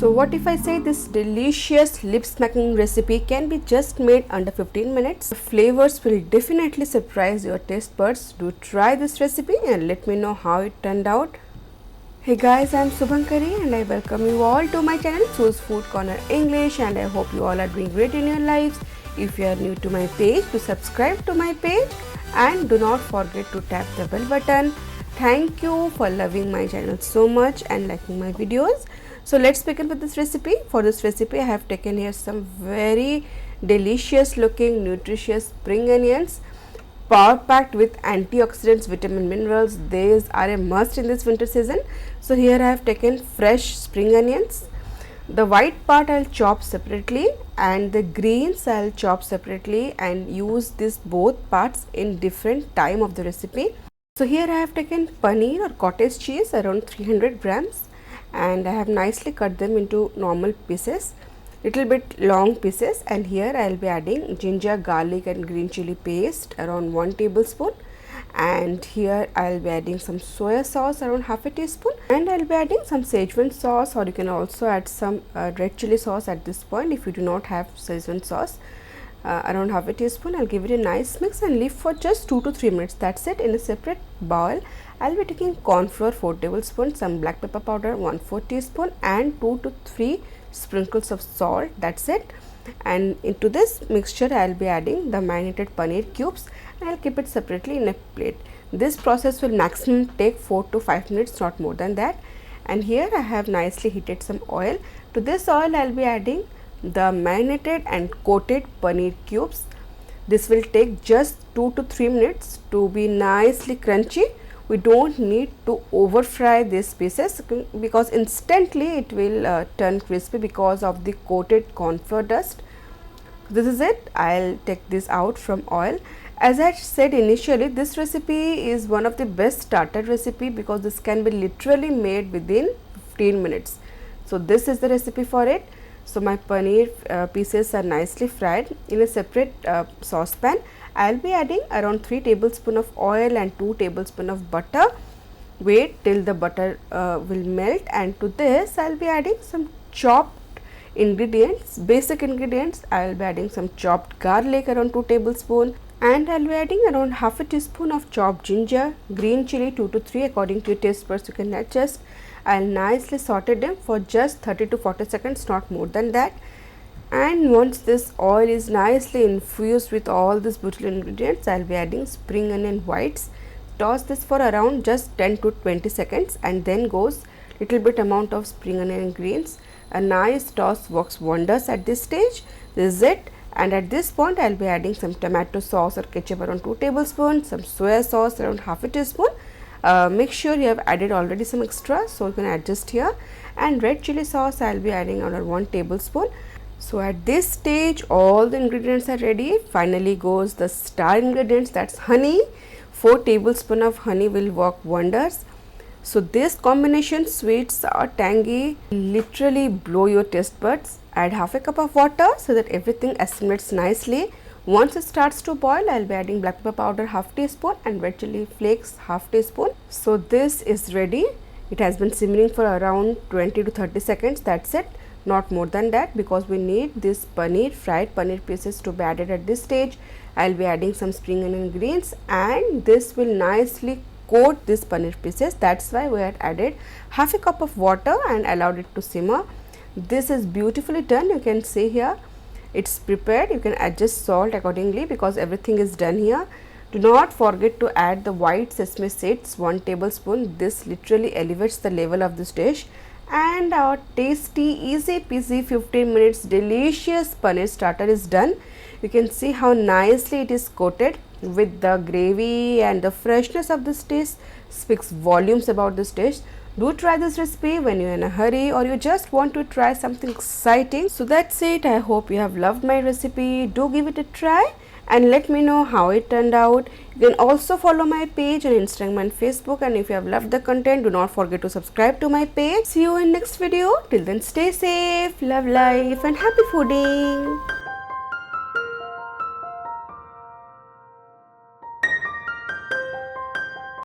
So what if I say this delicious lip smacking recipe can be just made under 15 minutes? The flavors will definitely surprise your taste buds. Do try this recipe and let me know how it turned out. Hey guys, I'm Subhankari and I welcome you all to my channel Su's Food Corner English, and I hope you all are doing great in your lives. If you are new to my page, do subscribe to my page and do not forget to tap the bell button. Thank you for loving my channel so much and liking my videos. So let's begin with this recipe. For this recipe I have taken here some very delicious looking nutritious spring onions, power packed with antioxidants, vitamin, minerals. These are a must in this winter season. So here I have taken fresh spring onions. The white part I'll chop separately and the greens I'll chop separately and use these both parts in different time of the recipe. So here I have taken paneer or cottage cheese around 300 grams and I have nicely cut them into normal pieces, little bit long pieces, and here I will be adding ginger, garlic and green chili paste around 1 tablespoon, and here I will be adding some soya sauce around half a teaspoon, and I will be adding some Schezwan sauce, or you can also add some red chili sauce at this point if you do not have Schezwan sauce. Around half a teaspoon. I'll give it a nice mix and leave for just 2 to 3 minutes. That's it. In a separate bowl I'll be taking corn flour 4 tablespoons, some black pepper powder 1/4 teaspoon and 2 to 3 sprinkles of salt. That's it. And into this mixture I'll be adding the marinated paneer cubes and I'll keep it separately in a plate. This process will maximum take 4 to 5 minutes, not more than that. And here I have nicely heated some oil. To this oil I'll be adding the marinated and coated paneer cubes. This will take just 2 to 3 minutes to be nicely crunchy. We don't need to over fry these pieces because instantly it will turn crispy because of the coated corn flour dust. This is it. I'll take this out from oil. As I said initially, this recipe is one of the best starter recipe because this can be literally made within 15 minutes. So this is the recipe for it. So my paneer pieces are nicely fried. In a separate saucepan I will be adding around 3 tablespoons of oil and 2 tablespoons of butter. Wait till the butter will melt, and to this I will be adding some chopped ingredients, basic ingredients. I will be adding some chopped garlic around 2 tablespoons, and I will be adding around half a teaspoon of chopped ginger, green chili 2 to 3 according to your taste buds, you can adjust. I will nicely saute them for just 30 to 40 seconds, not more than that. And once this oil is nicely infused with all these beautiful ingredients, I will be adding spring onion whites. Toss this for around just 10 to 20 seconds and then goes little bit amount of spring onion greens. A nice toss works wonders at this stage. This is it. And at this point I will be adding some tomato sauce or ketchup around 2 tablespoons, some soya sauce around half a teaspoon. Make sure you have added already some extra, so you can adjust here, and red chili sauce I will be adding around 1 tablespoon. So at this stage all the ingredients are ready. Finally goes the star ingredients, that's honey. 4 tablespoons of honey will work wonders. So this combination, sweets or tangy, literally blow your taste buds. Add half a cup of water so that everything assimilates nicely. Once it starts to boil, I will be adding black pepper powder half teaspoon and red chili flakes half teaspoon. So this is ready. It has been simmering for around 20 to 30 seconds. That's it, not more than that, because we need this paneer, fried paneer pieces to be added at this stage. I will be adding some spring onion greens and this will nicely coat these paneer pieces. That's why we had added half a cup of water and allowed it to simmer. This is beautifully done. You can see here it's prepared. You can adjust salt accordingly because everything is done here. Do not forget to add the white sesame seeds 1 tablespoon. This literally elevates the level of this dish. And our tasty, easy peasy 15 minutes delicious paneer starter is done. You can see how nicely it is coated with the gravy, and the freshness of this dish speaks volumes about this dish. Do try this recipe when you are in a hurry or you just want to try something exciting. So that's it. I hope you have loved my recipe. Do give it a try and let me know how it turned out. You can also follow my page on Instagram and Facebook, and if you have loved the content, do not forget to subscribe to my page. See you in next video. Till then, stay safe, love life and happy fooding.